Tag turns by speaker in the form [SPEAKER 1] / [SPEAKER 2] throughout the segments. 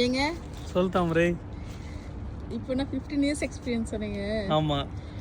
[SPEAKER 1] ஏங்க
[SPEAKER 2] சொல் தாமரை.
[SPEAKER 1] இப்போ நான் 15 இயர்ஸ் எக்ஸ்பீரியன்ஸ் சொன்னீங்க.
[SPEAKER 2] ஆமா.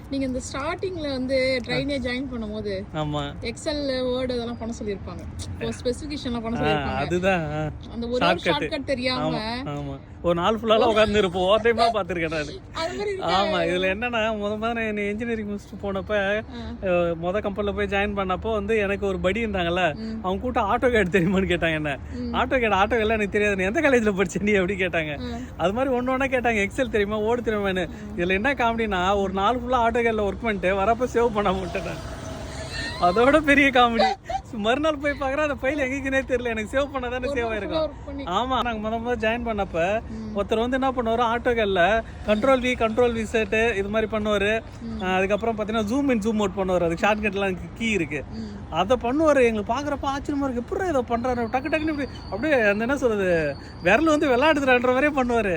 [SPEAKER 1] நீங்க இந்த ஸ்டார்டிங்ல வந்து ட்ரைனே ஜாயின் பண்ணும்போது
[SPEAKER 2] ஆமா
[SPEAKER 1] எக்ஸல் வேர்ட் அதெல்லாம் பண்ண சொல்லிருப்பாங்க. ஒரு ஸ்பெசிஃபிகேஷன்லாம் பண்ண சொல்லிருப்பாங்க.
[SPEAKER 2] அதுதான்
[SPEAKER 1] அந்த ஒரு ஷார்ட்கட் தெரியாம
[SPEAKER 2] ஆமா ஒரு நாள் ஃபுல்லால உட்கார்ந்து இருப்போம். ஓவர் டைமா பாத்துர்க்கேன் நான்.
[SPEAKER 1] அது மாதிரி
[SPEAKER 2] ஆமா இதுல என்னன்னா முதல்ல நான் இன்ஜினியரிங் முடிச்சுட்டு போனப்ப கம்பெனில போய் ஜாயின் பண்ணப்போ வந்து எனக்கு ஒரு படி இருந்தாங்கல்ல, அவங்க கூட்ட ஆட்டோ கேட் தெரியுமான்னு கேட்டாங்க. என்ன ஆட்டோ கேட் எனக்கு தெரியாது, எந்த காலேஜ்ல படிச்ச நீ அப்படி கேட்டாங்க. அது மாதிரி ஒன்னொன்னா கேட்டாங்க, எக்ஸல் தெரியுமா ஓடு தெரியுமான்னு. இதுல என்ன காமெடினா ஒரு நாள் ஃபுல்லா ஆட்டோ கேட்ல ஒர்க் பண்ணிட்டு வரப்ப சேவ் பண்ணாம விட்டேன். அதோட பெரிய காமெடி. மறுநாள் போய் பாக்குறேன் அந்த ஃபைல் எங்கேக்குனே தெரியல. எனக்கு சேவ் பண்ணதானே சேவ் ஆயிருக்கும். ஆமா நாங்க முதல்ல ஜாயின் பண்ணப்ப ஒருத்தர் வந்து என்ன பண்ணுவாரு, ஆட்டோகல்ல கண்ட்ரோல் வி செட் இது மாதிரி பண்ணுவாரு. அதுக்கப்புறம் பாத்தீங்கன்னா ஜூம் இன் ஜூம் அவுட் பண்ணுவாரு. அதுக்கு ஷார்ட்கட்லாம் கீ இருக்கு, அதை பண்ணுவாரு. எங்களுக்கு பாக்குறப்ப ஆச்சரியமா இருக்கு, எப்படி இதை பண்றாரு டக்கு டக்குன்னு இப்படி அப்படியே அந்த என்ன சொல்றது விரல் வந்து விளையாடுதுன்ற மாதிரியே பண்ணுவாரு.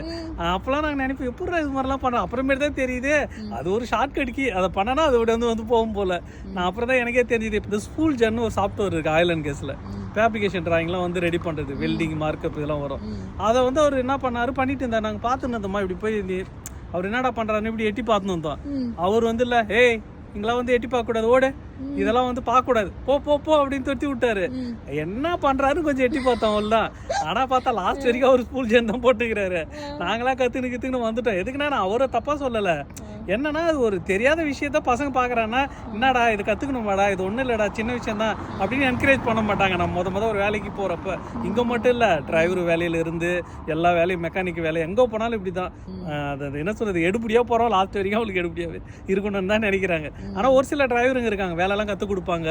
[SPEAKER 2] அப்பெல்லாம் நாங்க நினைப்போம் எப்படி இது மாதிரிலாம் பண்றோம். அப்புறமேட்டு தான் தெரியுது அது ஒரு ஷார்ட்கட் கீ, அதை பண்ணனா அதோட வந்து போகும் போல. நான் அப்புறம் தான் எனக்கே தெரிஞ்சுது. இந்த ஸ்கூல் ஜன்னு ஒரு சாஃப்ட்வேர் இருக்கு ஆயில் அண்ட் கேஸ்ல, ஃபேப்ரிகேஷன் டிராயிங்லாம் வந்து ரெடி பண்றது, வெல்டிங் மார்க்கப் இதெல்லாம் வரும். அதை வந்து அவர் என்ன பண்ணாரு பண்ணிட்டு இருந்தார். நாங்கள் பார்த்துன்னு இருந்தோமா இப்படி போய் அவர் என்னடா பண்றாருன்னு இப்படி எட்டி பார்த்துன்னு வந்தோம். அவர் வந்து இல்ல ஏய் இங்கெல்லாம் வந்து எட்டி பார்க்க கூடாது, ஓடு இதெல்லாம் வந்து பார்க்க கூடாது, போ போ போ அப்படின்னு தொத்தி விட்டாரு. என்ன பண்றாருன்னு கொஞ்சம் எட்டி பார்த்தோம் அவ்வளோதான். ஆனா பார்த்தா லாஸ்ட் வரைக்கும் அவர் ஸ்கூல் ஜென் தான் போட்டுக்கிறாரு. நாங்களா கத்துன்னு வந்துட்டோம். எதுக்குன்னா நான் அவரை தப்பா சொல்லல, என்னன்னா அது ஒரு தெரியாத விஷயத்த பசங்க பாக்குறான்னா என்னடா இது கத்துக்கணுமாடா, இது ஒண்ணும் இல்லடா சின்ன விஷயம் தான் அப்படின்னு என்கரேஜ் பண்ண மாட்டாங்க. நம்ம முத ஒரு வேலைக்கு போறப்ப இங்க மட்டும் இல்ல, டிரைவர் வேலையில இருந்து எல்லா வேலையும் மெக்கானிக் வேலை எங்க போனாலும் இப்படிதான். அது என்ன சொல்றது எடுபடியா போறோம், லாஸ்ட் வரைக்கும் அவங்களுக்கு எடுபடியாவே இருக்கணும்னு தான் நினைக்கிறாங்க. ஆனா ஒரு சில டிரைவருங்க இருக்காங்க வேலையெல்லாம் கத்துக் கொடுப்பாங்க.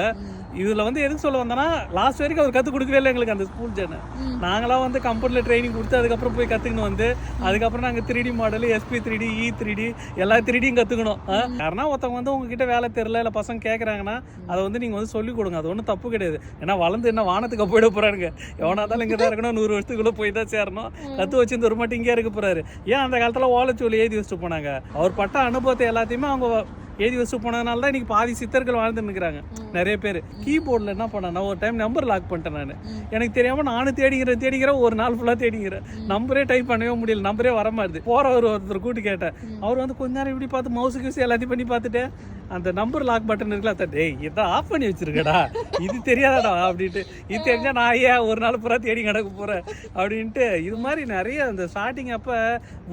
[SPEAKER 2] இதுல வந்து எதுக்கு சொல்ல வந்தோன்னா லாஸ்ட் வரைக்கும் அவர் கத்துக் கொடுக்கவே இல்லை எங்களுக்கு அந்த ஸ்கூல் ஜென். நாங்களாம் வந்து கம்பெனில ட்ரைனிங் கொடுத்து அதுக்கப்புறம் போய் கத்துக்கணும் வந்து அதுக்கப்புறம் நாங்க 3D மாடல் SP3D E3D எல்லா 3D கத்துக்கணும். யாருன்னா ஒருத்தவங்க வந்து உங்ககிட்ட வேலை தெரியல இல்ல பசங்க கேட்கறாங்கன்னா அதை வந்து நீங்க வந்து சொல்லிக் கொடுங்க. அது ஒன்றும் தப்பு கிடையாது. ஏன்னா வளர்ந்து என்ன வானத்துக்கு போயிட போறாருங்க. எவனாதான் இங்க தான் இருக்கணும், 100 வருஷத்துக்குள்ள போய் தான் சேரணும். கத்து வச்சு ஒரு மட்டும் இங்கே இருக்க போறாரு. ஏன் அந்த காலத்துல ஓலைச்சோலி எழுதி வச்சுட்டு போனாங்க. அவர் பட்ட அனுபவத்தை எல்லாத்தையுமே அவங்க எழுதி வச்சு போனதுனால தான் இன்னைக்கு பாதி சித்தர்கள் வாழ்ந்துன்னு இருக்கிறாங்க நிறைய பேர். கீபோர்டில் என்ன பண்ணேன்னா ஒரு டைம் நம்பர் லாக் பண்ணிட்டேன் நான். எனக்கு தெரியாமல் நானும் தேடிக்கிறேன் ஒரு நாள் ஃபுல்லாக தேடிக்கிறேன். நம்பரே டைப் பண்ணவே முடியல, நம்பரே வர மாதிரி. ஒருத்தர் கூட்டி கேட்டேன். அவர் வந்து கொஞ்ச நேரம் இப்படி பார்த்து மவுஸுக்கு யூஸ் எல்லாத்தையும் பண்ணி பார்த்துட்டு அந்த நம்பர் லாக் பட்டன் இருக்குல்ல, டேய் இதை ஆஃப் பண்ணி வச்சிருக்கடா, இது தெரியாதடா அப்படின்ட்டு. இது தெரிஞ்சா நான் ஏன் ஒரு நாள் பூரா தேடி கிடக்க போகிறேன் அப்படின்ட்டு. இது மாதிரி நிறைய அந்த ஸ்டார்டிங் அப்போ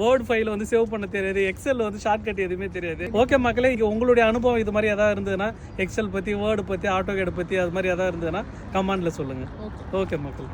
[SPEAKER 2] வேர்ட் ஃபைல் வந்து சேவ் பண்ண தெரியாது, எக்ஸல் வந்து ஷார்ட்கட் எதுவுமே தெரியாது. ஓகே மக்களே, உங்களுடைய அனுபவம் இது மாதிரி எதாவது இருந்ததுன்னா எக்ஸல் பற்றி வேர்டு பற்றி ஆட்டோகேட் பற்றி அது மாதிரி எதாவது இருந்ததுன்னா கமெண்ட்ல சொல்லுங்கள். ஓகே மக்கள்.